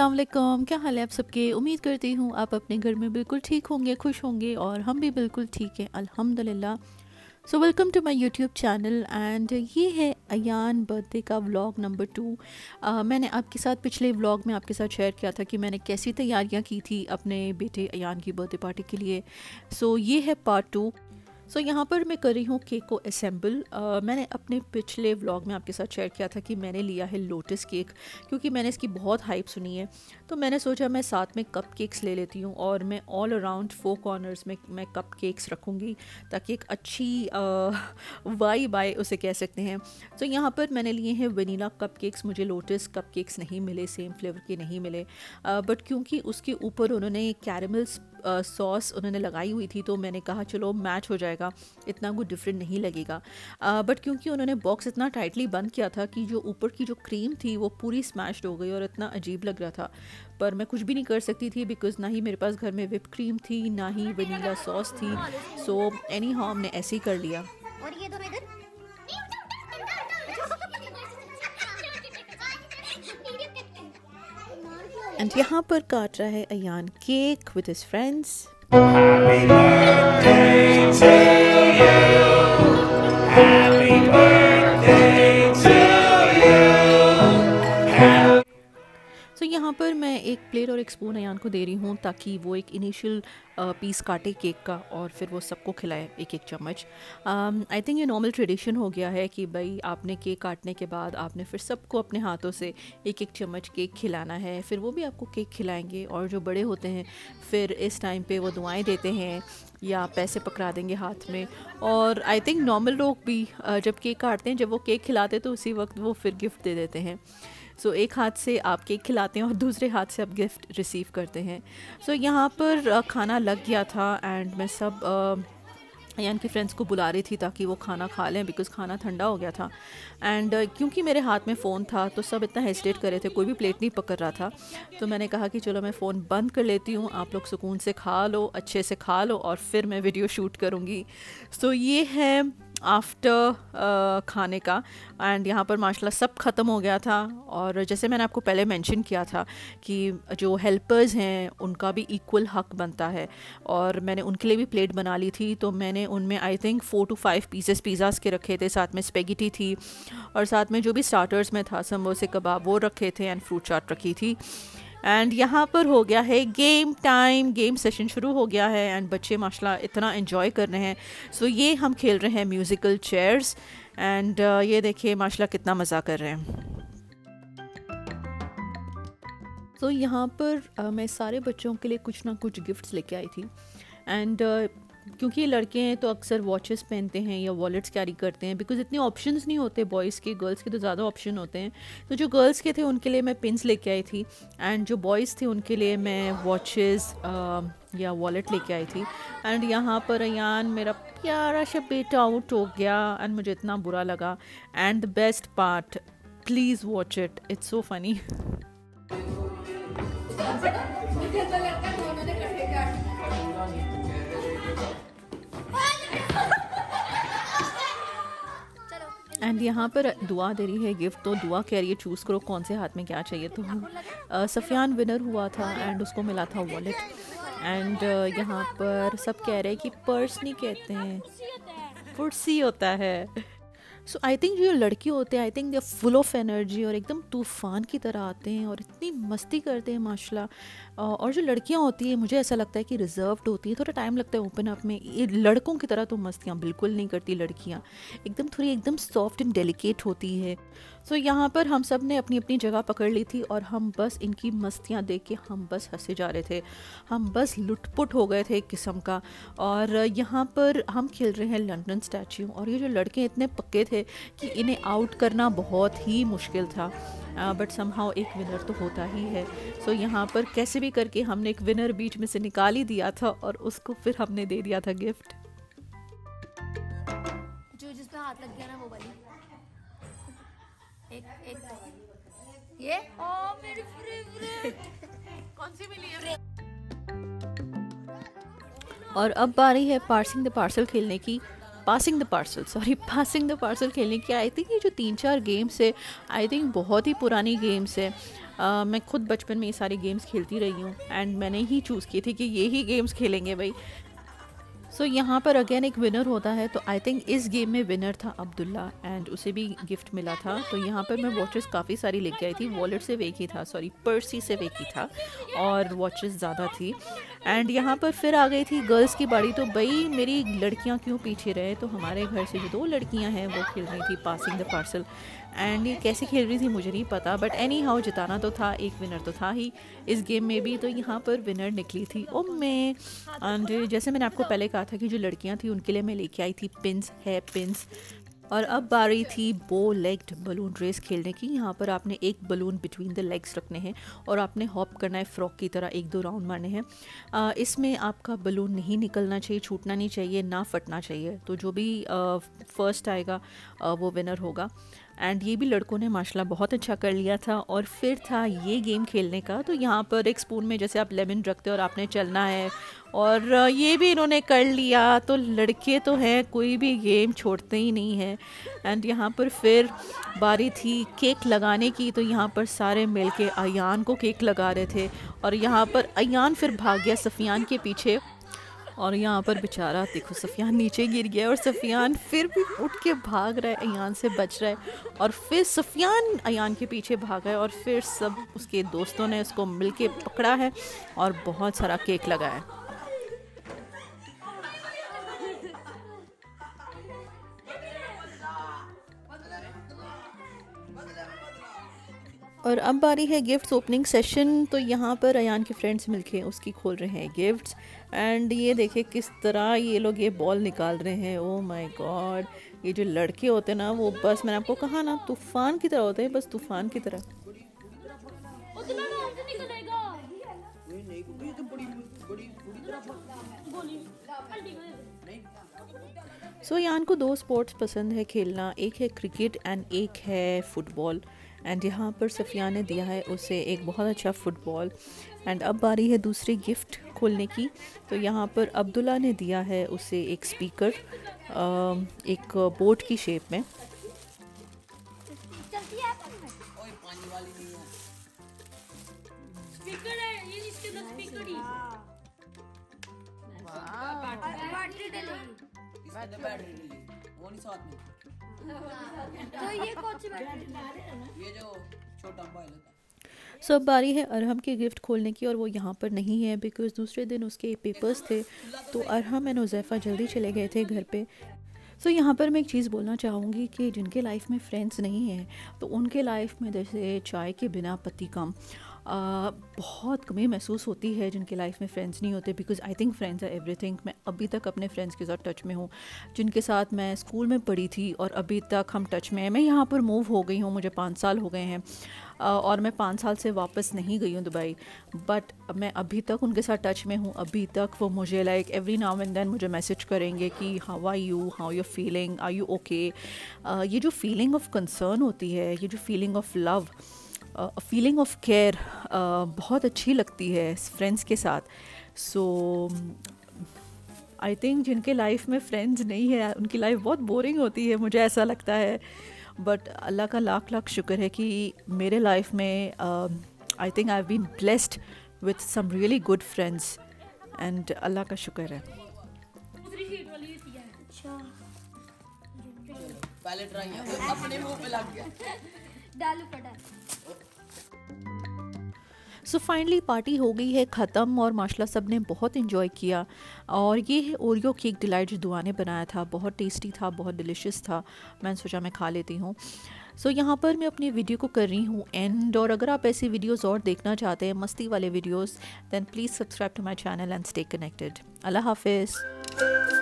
अस्सलाम वालेकुम, क्या हाल है आप सबके। उम्मीद करती हूँ आप अपने घर में बिल्कुल ठीक होंगे, खुश होंगे और हम भी बिल्कुल ठीक हैं अल्हम्दुलिल्लाह। So welcome to my YouTube channel and ये है अयान बर्थडे का व्लॉग नंबर 2। मैंने आपके साथ पिछले व्लॉग में आपके साथ शेयर किया था कि मैंने कैसी तैयारियां की थी अपने बेटे अयान की बर्थडे पार्टी के लिए। सो ये है पार्ट 2। यहाँ पर मैं कर रही हूँ केक को असेंबल। मैंने अपने पिछले व्लॉग में आपके साथ शेयर किया था कि मैंने लिया है लोटस केक, क्योंकि मैंने इसकी बहुत हाइप सुनी है। तो मैंने सोचा मैं साथ में कप केक्स ले लेती हूँ और मैं ऑल अराउंड 4 कॉर्नर्स में मैं कप केक्स रखूँगी ताकि एक अच्छी वाइब आए उसे कह सकते हैं। तो यहाँ पर मैंने लिए हैं वनीला कप केक्स। मुझे लोटस कप केक्स नहीं मिले, सेम फ्लेवर के नहीं मिले, बट क्योंकि उसके ऊपर उन्होंने कैरेमल सॉस उन्होंने लगाई हुई थी तो मैंने कहा चलो मैच हो जाएगा, इतना कुछ डिफरेंट नहीं लगेगा। बट क्योंकि उन्होंने बॉक्स इतना टाइटली बंद किया था कि जो ऊपर की जो क्रीम थी वो पूरी स्मैश्ड हो गई और इतना अजीब लग रहा था। पर मैं कुछ भी नहीं कर सकती थी बिकॉज ना ही मेरे पास घर में विप क्रीम थी ना ही वनीला सॉस थी। सो एनी हाउ हमने ऐसे ही कर लिया। और ये दोनों इधर एंड यहाँ पर काट रहा है Ayan cake with his friends. Happy birthday to you. Happy birthday to you. So यहाँ पर मैं एक प्लेट और एक स्पून अयान को दे रही हूँ ताकि वो एक इनिशियल पीस काटे केक का और फिर वो सबको खिलाए एक एक चम्मच। आई थिंक ये नॉर्मल ट्रेडिशन हो गया है कि भाई आपने केक काटने के बाद आपने फिर सबको अपने हाथों से एक एक चम्मच केक खिलाना है, फिर वो भी आपको केक खिलाएंगे। और जो बड़े होते हैं फिर इस टाइम पे वो दुआएं देते हैं या पैसे पकड़ा देंगे हाथ में। और आई थिंक नॉर्मल लोग भी जब केक काटते हैं, जब वो केक खिलाते हैं तो उसी वक्त वो फिर गिफ्ट दे देते हैं। सो एक हाथ से आप केक खिलाते हैं और दूसरे हाथ से आप गिफ्ट रिसीव करते हैं। सो यहाँ पर खाना लग गया था एंड मैं सब अयान की फ्रेंड्स को बुला रही थी ताकि वो खाना खा लें बिकॉज़ खाना ठंडा हो गया था। एंड क्योंकि मेरे हाथ में फ़ोन था तो सब इतना हेजिटेट कर रहे थे, कोई भी प्लेट नहीं पकड़ रहा था। तो मैंने कहा कि चलो मैं फ़ोन बंद कर लेती हूँ, आप लोग सुकून से खा लो, अच्छे से खा लो और फिर मैं वीडियो शूट करूँगी। सो ये है आफ्टर खाने का। एंड यहाँ पर माशाल्लाह सब ख़त्म हो गया था। और जैसे मैंने आपको पहले मेंशन किया था कि जो हेल्पर्स हैं उनका भी इक्वल हक बनता है, और मैंने उनके लिए भी प्लेट बना ली थी। तो मैंने उनमें I think 4 to 5 pieces pizzas के रखे थे, साथ में स्पेगेटी थी और साथ में जो भी स्टार्टर्स में था समोसे कबाब वो रखे थे एंड फ्रूट चाट रखी थी। एंड यहाँ पर हो गया है गेम टाइम, गेम सेशन शुरू हो गया है एंड बच्चे माशाल्लाह इतना एंजॉय कर रहे हैं। सो ये हम खेल रहे हैं म्यूज़िकल चेयर्स एंड ये देखिए माशाल्लाह कितना मज़ा कर रहे हैं। तो यहाँ पर मैं सारे बच्चों के लिए कुछ ना कुछ गिफ्ट्स लेके आई थी। एंड क्योंकि ये लड़के हैं तो अक्सर वॉचेस पहनते हैं या वॉलेट्स कैरी करते हैं बिकॉज़ इतने ऑप्शंस नहीं होते बॉयज़ के, गर्ल्स के तो ज़्यादा ऑप्शन होते हैं। तो जो गर्ल्स के थे उनके लिए मैं पिन्स लेके आई थी एंड जो बॉयज़ थे उनके लिए मैं वॉचेस या वॉलेट लेके आई थी। एंड यहाँ पर अयान मेरा प्यारा सा बेटा आउट हो गया एंड मुझे इतना बुरा लगा। And the best part, please watch it, it's so funny. And यहाँ पर दुआ दे रही है गिफ्ट, तो दुआ कह रही है चूज़ करो कौन से हाथ में क्या चाहिए। तो सफ़ियान विनर हुआ था एंड उसको मिला था वॉलेट। एंड यहाँ पर सब कह रहे हैं कि पर्स नहीं कहते हैं, कुर्सी होता है। सो आई थिंक जो लड़के होते हैं I think they are full of energy और एकदम तूफ़ान की तरह आते हैं और इतनी मस्ती करते हैं माशाल्लाह। और जो लड़कियां होती हैं मुझे ऐसा लगता है कि रिजर्व्ड होती है, थोड़ा टाइम लगता है ओपन अप में। ये लड़कों की तरह तो मस्तियाँ बिल्कुल नहीं करती लड़कियां, एकदम थोड़ी एकदम सॉफ्ट एंड डेलिकेट होती है। सो यहाँ पर हम सब ने अपनी अपनी जगह पकड़ ली थी और हम बस इनकी मस्तियाँ देख के हम बस हंसे जा रहे थे, हम बस लुटपुट हो गए थे एक किस्म का। और यहाँ पर हम खेल रहे हैं लंदन स्टैचू और ये जो लड़के इतने पक्के थे कि इन्हें आउट करना बहुत ही मुश्किल था, बट समहाउ एक विनर तो होता ही है। सो यहाँ पर कैसे भी करके हमने एक विनर बीच में से निकाल ही दिया था और उसको फिर हमने दे दिया था गिफ्ट। जो जिस पे हाथ लग गया ना वो वाली एक ये मेरी फेवरेट कौन सी मिली है। और अब बारी है पार्सिंग द पार्सल खेलने की। Passing the parcel, sorry, passing the parcel खेलने की। आई थिंक ये जो 3-4 गेम्स है, आई थिंक बहुत ही पुरानी गेम्स है। मैं खुद बचपन में ये सारी गेम्स खेलती रही हूँ एंड मैंने ही चूज़ की थी कि ये ही गेम्स खेलेंगे भाई। सो यहाँ पर अगेन एक विनर होता है, तो आई थिंक इस गेम में विनर था अब्दुल्ला एंड उसे भी गिफ्ट मिला था। तो यहाँ पर मैं वॉचेस काफ़ी सारी लेके आई थी, वॉलेट से एक ही था, सॉरी पर्सी से एक ही था और वॉचेस ज़्यादा थी। एंड यहाँ पर फिर आ गई थी गर्ल्स की बारी। तो भाई मेरी लड़कियाँ क्यों पीछे रहे, तो हमारे घर से जो 2 लड़कियाँ हैं वो खेल रही थी पासिंग द पार्सल एंड ये कैसे खेल रही थी मुझे नहीं पता, बट एनी हाउ जिताना तो था, एक विनर तो था ही इस गेम में भी। तो यहाँ पर विनर निकली थी ओ मैं। एंड जैसे मैंने आपको पहले कहा था कि जो लड़कियाँ थी उनके लिए मैं लेके आई थी पिंस, है पिंस। और अब बारी थी बो लेग्ड बलून रेस खेलने की। यहाँ पर आपने एक बलून बिटवीन द लेग्स रखने हैं और आपने हॉप करना है फ्रॉक की तरह, 1-2 राउंड मारने हैं। इसमें आपका बलून नहीं निकलना चाहिए, छूटना नहीं चाहिए, ना फटना चाहिए। तो जो भी फर्स्ट आएगा वो विनर होगा। एंड ये भी लड़कों ने माशाल्लाह बहुत अच्छा कर लिया था। और फिर था ये गेम खेलने का। तो यहाँ पर एक स्पून में जैसे आप लेमन रखते हो और आपने चलना है, और ये भी इन्होंने कर लिया। तो लड़के तो हैं, कोई भी गेम छोड़ते ही नहीं हैं। एंड यहाँ पर फिर बारी थी केक लगाने की। तो यहाँ पर सारे मिलके अयान को केक लगा रहे थे और यहाँ पर अयान फिर भाग गया सफ़ियान के पीछे। और यहाँ पर बेचारा देखो सफ़ियान नीचे गिर गया और सफ़ियान फिर भी उठ के भाग रहा है, अयान से बच रहा है। और फिर सफ़ियान अयान के पीछे भागा है और फिर सब उसके दोस्तों ने उसको मिलके पकड़ा है और बहुत सारा केक लगाया है। और अब बारी है गिफ्ट्स ओपनिंग सेशन। तो यहाँ पर अयान के फ्रेंड्स मिलके उसकी खोल रहे हैं गिफ्ट्स। एंड ये देखे किस तरह ये लोग ये बॉल निकाल रहे हैं। ओह माय गॉड, ये जो लड़के होते हैं ना वो बस मैंने आपको कहा ना तूफ़ान की तरह होते हैं, बस तूफ़ान की तरह। सो यान को 2 स्पोर्ट्स पसंद है खेलना, एक है क्रिकेट एंड एक है फुटबॉल। एंड यहाँ पर सफ़िया ने दिया है उसे एक बहुत अच्छा फुटबॉल। एंड अब बारी है दूसरी गिफ्ट खोलने की। तो यहाँ पर अब्दुल्ला ने दिया है उसे एक स्पीकर, एक बोट की शेप में। तो ये कौन सी ये जो छोटा मोबाइल होता है। सो अब बारी है अरहम की गिफ्ट खोलने की और वो यहाँ पर नहीं है बिकॉज़ दूसरे दिन उसके पेपर्स थे। तो अरहम एंड हुज़ैफ़ा जल्दी चले गए थे घर पे। सो यहाँ पर मैं एक चीज़ बोलना चाहूँगी कि जिनके लाइफ में फ्रेंड्स नहीं हैं तो उनके लाइफ में जैसे चाय के बिना पत्ती कम, बहुत कमी महसूस होती है जिनके लाइफ में फ्रेंड्स नहीं होते। Because I think friends are everything. मैं अभी तक अपने फ्रेंड्स के साथ टच में हूँ जिनके साथ मैं स्कूल में पढ़ी थी और अभी तक हम टच में हैं। मैं यहाँ पर मूव हो गई हूँ, मुझे 5 साल हो गए हैं और मैं 5 साल से वापस नहीं गई हूँ दुबई, बट मैं अभी तक उनके साथ टच में हूँ। अभी तक वो मुझे like every now and then मुझे मैसेज करेंगे कि how are you, how you feeling, are you okay. ये जो फीलिंग ऑफ कंसर्न होती है, ये जो feeling of love, feeling of care बहुत अच्छी लगती है फ्रेंड्स के साथ। सो आई थिंक जिनके लाइफ में फ्रेंड्स नहीं है उनकी लाइफ बहुत बोरिंग होती है, मुझे ऐसा लगता है। बट अल्लाह का लाख लाख शुक्र है कि मेरे लाइफ में I think I have been blessed with some really good friends and अल्लाह का शुक्र है। पहले ट्राई किया अपने मुंह पे लग गया। डालू पड़ा। सो फाइनली पार्टी हो गई है ख़त्म और माशाल्लाह सब ने बहुत इन्जॉय किया। और ये है ओरियो केक डिलाइट जो दुआ ने बनाया था, बहुत टेस्टी था, बहुत डिलिशियस था। मैंने सोचा मैं खा लेती हूँ। सो यहाँ पर मैं अपनी वीडियो को कर रही हूँ एंड। और अगर आप ऐसी वीडियोस और देखना चाहते हैं, मस्ती वाले videos, then please subscribe to my channel and stay connected. अल्लाह हाफिज़।